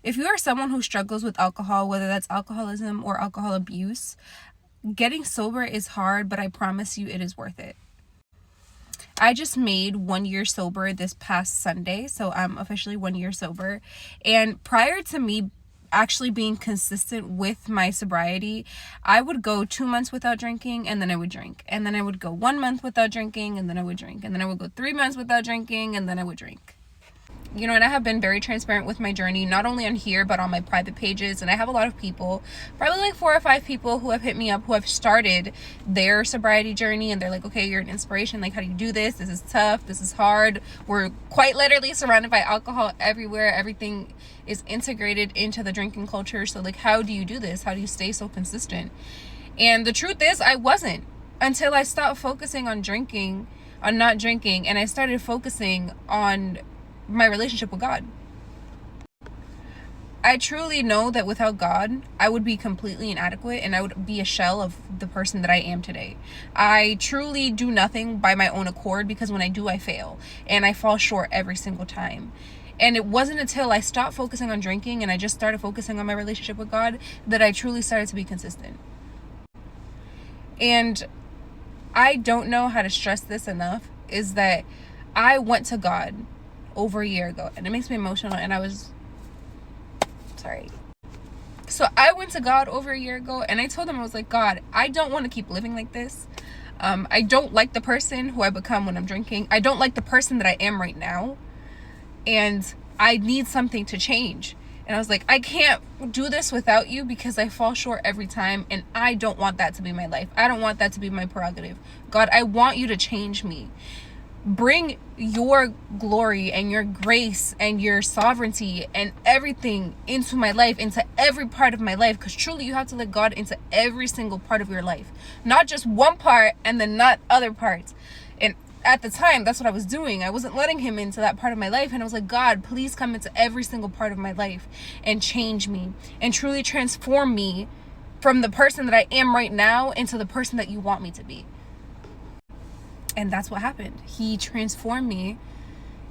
If you are someone who struggles with alcohol, whether that's alcoholism or alcohol abuse, getting sober is hard, but I promise you it is worth it. I just made 1 year sober this past Sunday, so I'm officially 1 year sober. And prior to me actually being consistent with my sobriety, I would go 2 months without drinking, and then I would drink. And then I would go 1 month without drinking, and then I would drink. And then I would go 3 months without drinking, and then I would drink. You know, and I have been very transparent with my journey, not only on here, but on my private pages. And I have a lot of people, probably like 4 or 5 people who have hit me up, who have started their sobriety journey. And they're like, okay, you're an inspiration. Like, how do you do this? This is tough. This is hard. We're quite literally surrounded by alcohol everywhere. Everything is integrated into the drinking culture. So like, how do you do this? How do you stay so consistent? And the truth is, I wasn't, until I stopped focusing on drinking, on not drinking. And I started focusing on my relationship with God. I truly know that without God, I would be completely inadequate, and I would be a shell of the person that I am today. I truly do nothing by my own accord, because when I do, I fail, and I fall short every single time. And it wasn't until I stopped focusing on drinking and I just started focusing on my relationship with God that I truly started to be consistent. And I don't know how to stress this enough, is that I went to God over a year ago, and it makes me emotional, and I was sorry. So I went to God over a year ago, and I told him, I was like, God, I don't want to keep living like this. I don't like the person who I become when I'm drinking. I don't like the person that I am right now, and I need something to change. And I was like, I can't do this without you, because I fall short every time, and I don't want that to be my life. I don't want that to be my prerogative. God, I want you to change me. Bring your glory and your grace and your sovereignty and everything into my life, into every part of my life, because truly you have to let God into every single part of your life, not just one part and then not other parts. And at the time, that's what I was doing. I wasn't letting him into that part of my life, and I was like, God, please come into every single part of my life and change me and truly transform me from the person that I am right now into the person that you want me to be. And that's what happened. He transformed me,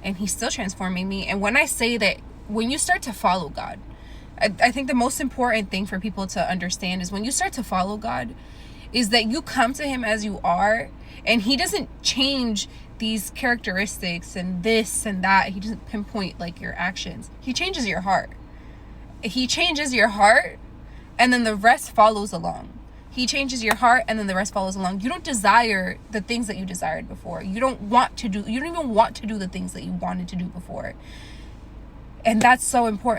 and he's still transforming me. And when I say that, when you start to follow God, I think the most important thing for people to understand is when you start to follow God, is that you come to him as you are, and he doesn't change these characteristics and this and that. He doesn't pinpoint like your actions. He changes your heart. He changes your heart, and then the rest follows along. He changes your heart, and then the rest follows along. You don't desire the things that you desired before. You don't even want to do the things that you wanted to do before. And that's so important.